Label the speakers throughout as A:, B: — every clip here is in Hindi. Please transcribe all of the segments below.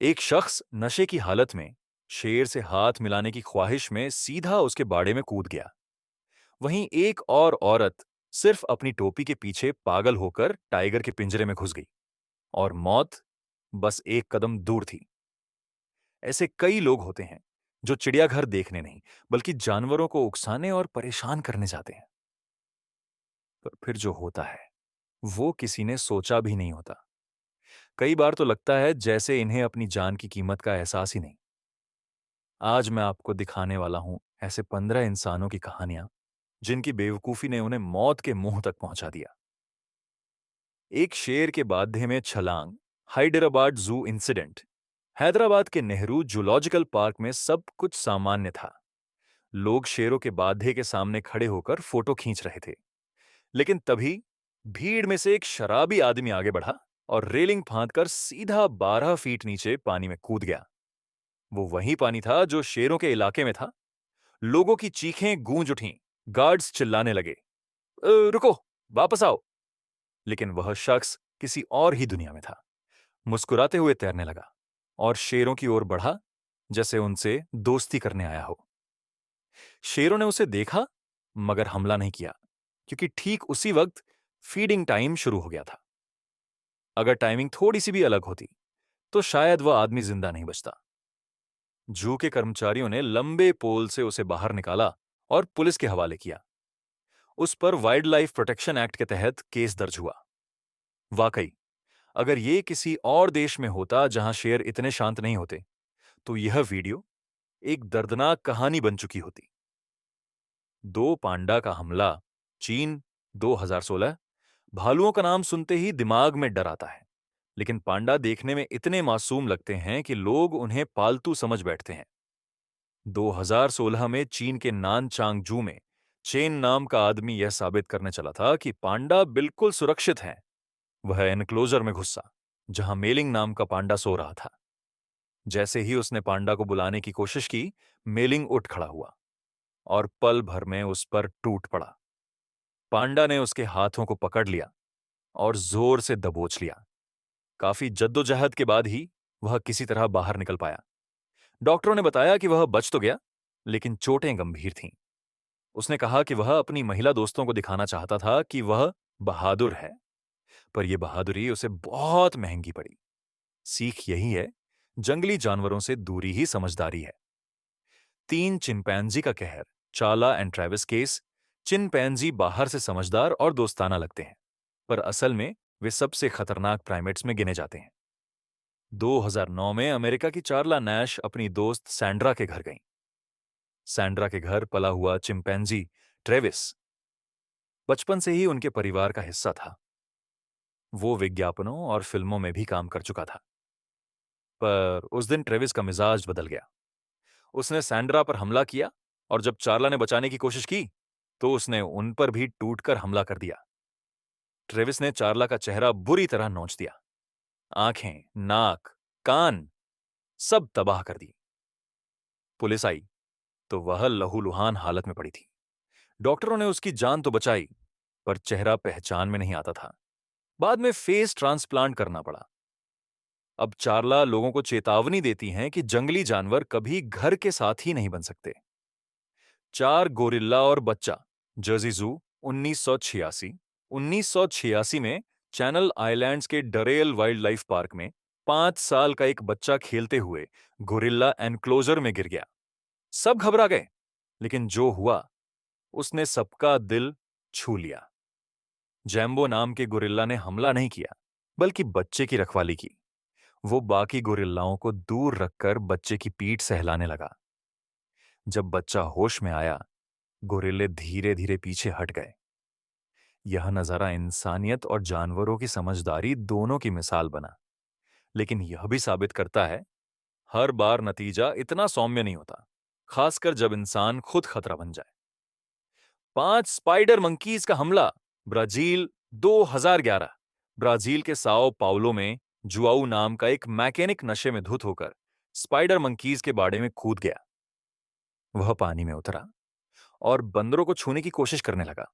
A: एक शख्स नशे की हालत में शेर से हाथ मिलाने की ख्वाहिश में सीधा उसके बाड़े में कूद गया। वहीं एक और औरत सिर्फ अपनी टोपी के पीछे पागल होकर टाइगर के पिंजरे में घुस गई और मौत बस एक कदम दूर थी। ऐसे कई लोग होते हैं जो चिड़ियाघर देखने नहीं बल्कि जानवरों को उकसाने और परेशान करने जाते हैं, पर फिर जो होता है वो किसी ने सोचा भी नहीं होता। कई बार तो लगता है जैसे इन्हें अपनी जान की कीमत का एहसास ही नहीं। आज मैं आपको दिखाने वाला हूं ऐसे 15 इंसानों की कहानियां जिनकी बेवकूफी ने उन्हें मौत के मुंह तक पहुंचा दिया। एक शेर के बाध्ये में छलांग, हैदराबाद जू इंसिडेंट। हैदराबाद के नेहरू जूलॉजिकल पार्क में सब कुछ सामान्य था। लोग शेरों के बाधे के सामने खड़े होकर फोटो खींच रहे थे, लेकिन तभी भीड़ में से एक शराबी आदमी आगे बढ़ा और रेलिंग फांदकर सीधा 12 फीट नीचे पानी में कूद गया। वो वही पानी था जो शेरों के इलाके में था। लोगों की चीखें गूंज उठीं, गार्ड्स चिल्लाने लगे, रुको, वापस आओ। लेकिन वह शख्स किसी और ही दुनिया में था। मुस्कुराते हुए तैरने लगा और शेरों की ओर बढ़ा जैसे उनसे दोस्ती करने आया हो। शेरों ने उसे देखा मगर हमला नहीं किया, क्योंकि ठीक उसी वक्त फीडिंग टाइम शुरू हो गया था। अगर टाइमिंग थोड़ी सी भी अलग होती तो शायद वह आदमी जिंदा नहीं बचता। जू के कर्मचारियों ने लंबे पोल से उसे बाहर निकाला और पुलिस के हवाले किया। उस पर वाइल्ड लाइफ प्रोटेक्शन एक्ट के तहत केस दर्ज हुआ। वाकई, अगर ये किसी और देश में होता जहां शेर इतने शांत नहीं होते, तो यह वीडियो एक दर्दनाक कहानी बन चुकी होती। दो पांडा का हमला, चीन, 2016। भालुओं का नाम सुनते ही दिमाग में डर आता है, लेकिन पांडा देखने में इतने मासूम लगते हैं कि लोग उन्हें पालतू समझ बैठते हैं। 2016 में चीन के नानचांग जू में चेन नाम का आदमी यह साबित करने चला था कि पांडा बिल्कुल सुरक्षित हैं। वह एनक्लोजर में घुसा जहां मेलिंग नाम का पांडा सो रहा था। जैसे ही उसने पांडा को बुलाने की कोशिश की, मेलिंग उठ खड़ा हुआ और पल भर में उस पर टूट पड़ा। पांडा ने उसके हाथों को पकड़ लिया और जोर से दबोच लिया। काफी जद्दोजहद के बाद ही वह किसी तरह बाहर निकल पाया। डॉक्टरों ने बताया कि वह बच तो गया, लेकिन चोटें गंभीर थीं। उसने कहा कि वह अपनी महिला दोस्तों को दिखाना चाहता था कि वह बहादुर है, पर यह बहादुरी उसे बहुत महंगी पड़ी। सीख यही है, जंगली जानवरों से दूरी ही समझदारी है। तीन चिंपैंजी का कहर, चाला एंड ट्रेविस केस। चिंपैंजी बाहर से समझदार और दोस्ताना लगते हैं, पर असल में वे सबसे खतरनाक प्राइमेट्स में गिने जाते हैं। 2009 में अमेरिका की चार्ला नैश अपनी दोस्त सैंड्रा के घर गईं। सैंड्रा के घर पला हुआ चिंपैंजी ट्रेविस बचपन से ही उनके परिवार का हिस्सा था। वो विज्ञापनों और फिल्मों में भी काम कर चुका था। पर उस दिन ट्रेविस का मिजाज बदल गया। उसने सैंड्रा पर हमला किया और जब चार्ला ने बचाने की कोशिश की, तो उसने उन पर भी टूटकर हमला कर दिया। ट्रेविस ने चार्ला का चेहरा बुरी तरह नोच दिया। आंखें, नाक, कान सब तबाह कर दी। पुलिस आई तो वह लहूलुहान हालत में पड़ी थी। डॉक्टरों ने उसकी जान तो बचाई, पर चेहरा पहचान में नहीं आता था। बाद में फेस ट्रांसप्लांट करना पड़ा। अब चार्ला लोगों को चेतावनी देती हैं कि जंगली जानवर कभी घर के साथ ही नहीं बन सकते। चार गोरिल्ला और बच्चा, जर्सी जू, 1986। 1986 में चैनल आइलैंड्स के डरेल वाइल्ड लाइफ पार्क में 5 साल का एक बच्चा खेलते हुए गोरिल्ला एनक्लोजर में गिर गया। सब घबरा गए, लेकिन जो हुआ उसने सबका दिल छू लिया। जैम्बो नाम के गोरिल्ला ने हमला नहीं किया, बल्कि बच्चे की रखवाली की। वो बाकी गोरिल्लाओं को दूर रखकर बच्चे की पीठ सहलाने लगा। जब बच्चा होश में आया, गोरिल्ले धीरे धीरे पीछे हट गए। यह नजारा इंसानियत और जानवरों की समझदारी दोनों की मिसाल बना, लेकिन यह भी साबित करता है, हर बार नतीजा इतना सौम्य नहीं होता, खासकर जब इंसान खुद खतरा बन जाए। 5 स्पाइडर मंकीज का हमला, ब्राजील, 2011। ब्राजील के साओ पाउलो में जुआऊ नाम का एक मैकेनिक नशे में धुत होकर स्पाइडर मंकीज के बाड़े में कूद गया। वह पानी में उतरा और बंदरों को छूने की कोशिश करने लगा,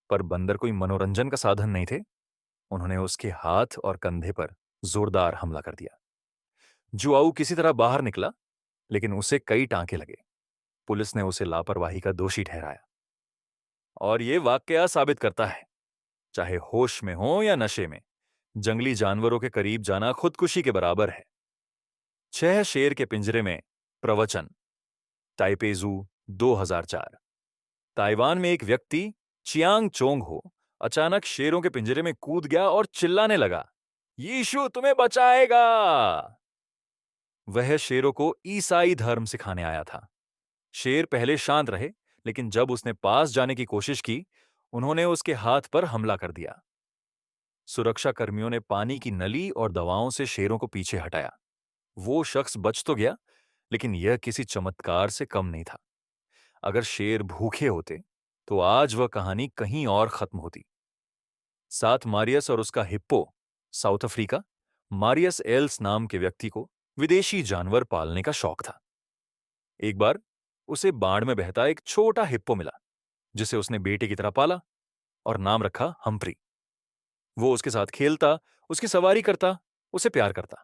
A: पर बंदर कोई मनोरंजन का साधन नहीं थे। उन्होंने उसके हाथ और कंधे पर जोरदार हमला कर दिया। जुआऊ किसी तरह बाहर निकला, लेकिन उसे कई टांके लगे। पुलिस ने उसे लापरवाही का दोषी ठहराया। और ये वाकया साबित करता है, चाहे होश में हो या नशे में, जंगली जानवरों के करीब जाना खुदकुशी के बराबर है। 6 शेर के पिंजरे में प्रवचन, ताइपे जू, 2004। ताइवान में एक व्यक्ति, चियांग चोंग हो, अचानक शेरों के पिंजरे में कूद गया और चिल्लाने लगा, यीशु तुम्हें बचाएगा। वह शेरों को ईसाई धर्म सिखाने आया था। शेर पहले शांत रहे, लेकिन जब उसने पास जाने की कोशिश की, उन्होंने उसके हाथ पर हमला कर दिया। सुरक्षा कर्मियों ने पानी की नली और दवाओं से शेरों को पीछे हटाया। वो शख्स बच तो गया, लेकिन यह किसी चमत्कार से कम नहीं था। अगर शेर भूखे होते, तो आज वह कहानी कहीं और खत्म होती। साथ मारियस और उसका hippo, south Africa. Marius else नाम के व्यक्ति को विदेशी जानवर पालने का शौक था। एक बार उसे बाढ़ में बहता एक छोटा हिप्पो मिला, जिसे उसने बेटे की तरह पाला और नाम रखा हम्फ्री। वो उसके साथ खेलता, उसकी सवारी करता, उसे प्यार करता।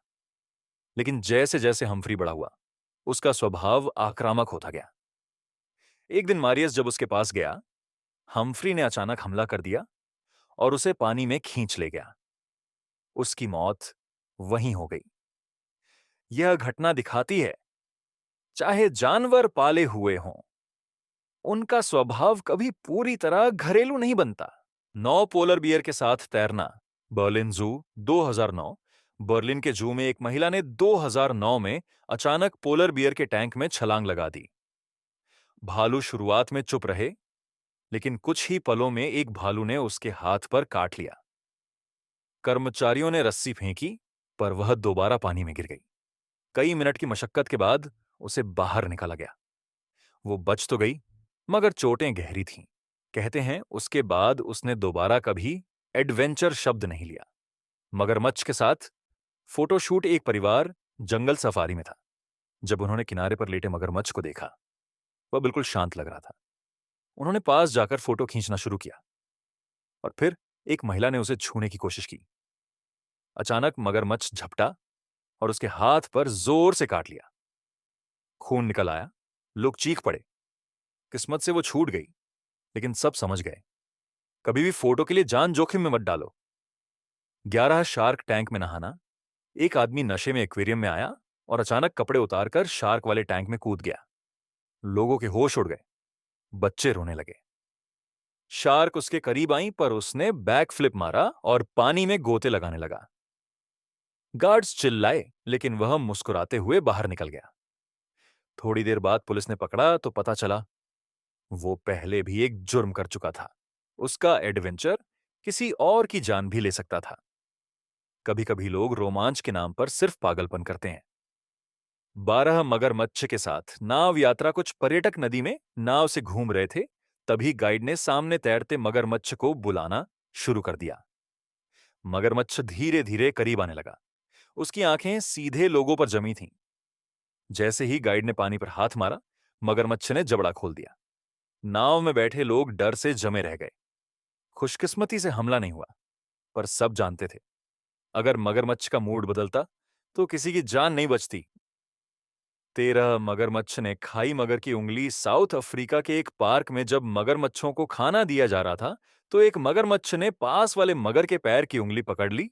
A: लेकिन जैसे जैसे हम्फ्री बड़ा हुआ, उसका स्वभाव आक्रामक होता गया। एक दिन मारियस जब उसके पास गया, हम्फ्री ने अचानक हमला कर दिया और उसे पानी में खींच ले गया। उसकी मौत वहीं हो गई। यह घटना दिखाती है, चाहे जानवर पाले हुए हों, उनका स्वभाव कभी पूरी तरह घरेलू नहीं बनता। 9 पोलर बियर के साथ तैरना, बर्लिन जू, 2009। बर्लिन के जू में एक महिला ने 2009 में अचानक पोलर बियर के टैंक में छलांग लगा दी। भालू शुरुआत में चुप रहे, लेकिन कुछ ही पलों में एक भालू ने उसके हाथ पर काट लिया। कर्मचारियों ने रस्सी फेंकी, पर वह दोबारा पानी में गिर गई। कई मिनट की मशक्कत के बाद उसे बाहर निकाला गया। वो बच तो गई, मगर चोटें गहरी थीं। कहते हैं उसके बाद उसने दोबारा कभी एडवेंचर शब्द नहीं लिया। मगरमच्छ के साथ फोटोशूट। एक परिवार जंगल सफारी में था। जब उन्होंने किनारे पर लेटे मगरमच्छ को देखा, वह बिल्कुल शांत लग रहा था। उन्होंने पास जाकर फोटो खींचना शुरू किया और फिर एक महिला ने उसे छूने की कोशिश की। अचानक मगरमच्छ झपटा और उसके हाथ पर जोर से काट लिया। खून निकल आया। लोग चीख पड़े। किस्मत से वो छूट गई, लेकिन सब समझ गए, कभी भी फोटो के लिए जान जोखिम में मत डालो। 11 शार्क टैंक में नहाना। एक आदमी नशे में एक्वेरियम में आया और अचानक कपड़े उतारकर शार्क वाले टैंक में कूद गया। लोगों के होश उड़ गए। बच्चे रोने लगे। शार्क उसके करीब आई, पर उसने बैक फ्लिप मारा और पानी में गोते लगाने लगा। गार्ड्स चिल्लाए, लेकिन वह मुस्कुराते हुए बाहर निकल गया। थोड़ी देर बाद पुलिस ने पकड़ा तो पता चला, वो पहले भी एक जुर्म कर चुका था। उसका एडवेंचर किसी और की जान भी ले सकता था। कभी कभी लोग रोमांच के नाम पर सिर्फ पागलपन करते हैं। 12 मगरमच्छ के साथ नाव यात्रा। कुछ पर्यटक नदी में नाव से घूम रहे थे, तभी गाइड ने सामने तैरते मगरमच्छ को बुलाना शुरू कर दिया। मगरमच्छ धीरे धीरे करीब आने लगा। उसकी आंखें सीधे लोगों पर जमी थीं। जैसे ही गाइड ने पानी पर हाथ मारा, मगरमच्छ ने जबड़ा खोल दिया। नाव में बैठे लोग डर से जमे रह गए। खुशकिस्मती से हमला नहीं हुआ, पर सब जानते थे, अगर मगरमच्छ का मूड बदलता तो किसी की जान नहीं बचती। 13 मगरमच्छ ने खाई मगर की उंगली। साउथ अफ्रीका के एक पार्क में जब मगरमच्छों को खाना दिया जा रहा था, तो एक मगरमच्छ ने पास वाले मगर के पैर की उंगली पकड़ ली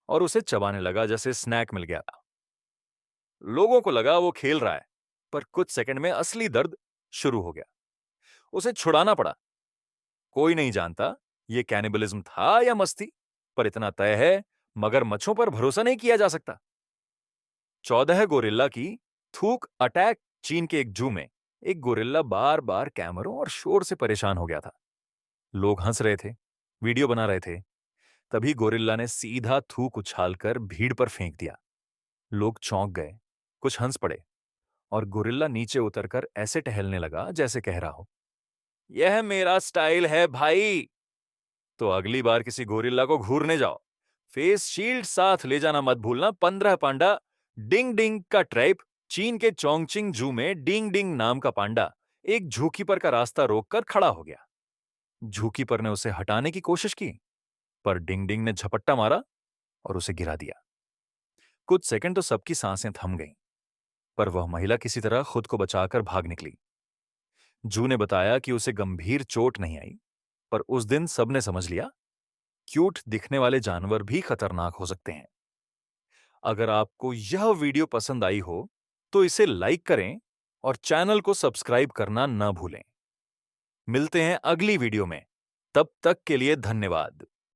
A: और उसे चबाने लगा जैसे स्नैक मिल गया। लोगों को लगा वो खेल रहा है, पर कुछ सेकंड में असली दर्द शुरू हो गया। उसे छुड़ाना पड़ा। कोई नहीं जानता ये कैनिबलिज्म था या मस्ती, पर इतना तय है, मगरमच्छों पर भरोसा नहीं किया जा सकता। 14 गोरिल्ला की थूक अटैक। चीन के एक जू में एक गोरिल्ला बार बार कैमरों और शोर से परेशान हो गया था। लोग हंस रहे थे, वीडियो बना रहे थे। तभी गोरिल्ला ने सीधा थूक उछालकर भीड़ पर फेंक दिया। लोग चौंक गए, कुछ हंस पड़े और गोरिल्ला नीचे उतरकर ऐसे टहलने लगा जैसे कह रहा हो, यह मेरा स्टाइल है भाई। तो अगली बार किसी गोरिल्ला को घूरने जाओ, फेस शील्ड साथ ले जाना मत भूलना। 15 पांडा। डिंग डिंग का ट्राइब। चीन के चोंगचिंग जू में डिंग डिंग नाम का पांडा एक झूकीपर का रास्ता रोककर खड़ा हो गया। झूकीपर ने उसे हटाने की कोशिश की, पर डिंग डिंग ने झपट्टा मारा और उसे गिरा दिया। कुछ सेकंड तो सबकी सांसें थम गईं, पर वह महिला किसी तरह खुद को बचाकर भाग निकली। जू ने बताया कि उसे गंभीर चोट नहीं आई, पर उस दिन सबने समझ लिया, क्यूट दिखने वाले जानवर भी खतरनाक हो सकते हैं। अगर आपको यह वीडियो पसंद आई हो, तो इसे लाइक करें और चैनल को सब्सक्राइब करना न भूलें। मिलते हैं अगली वीडियो में। तब तक के लिए धन्यवाद।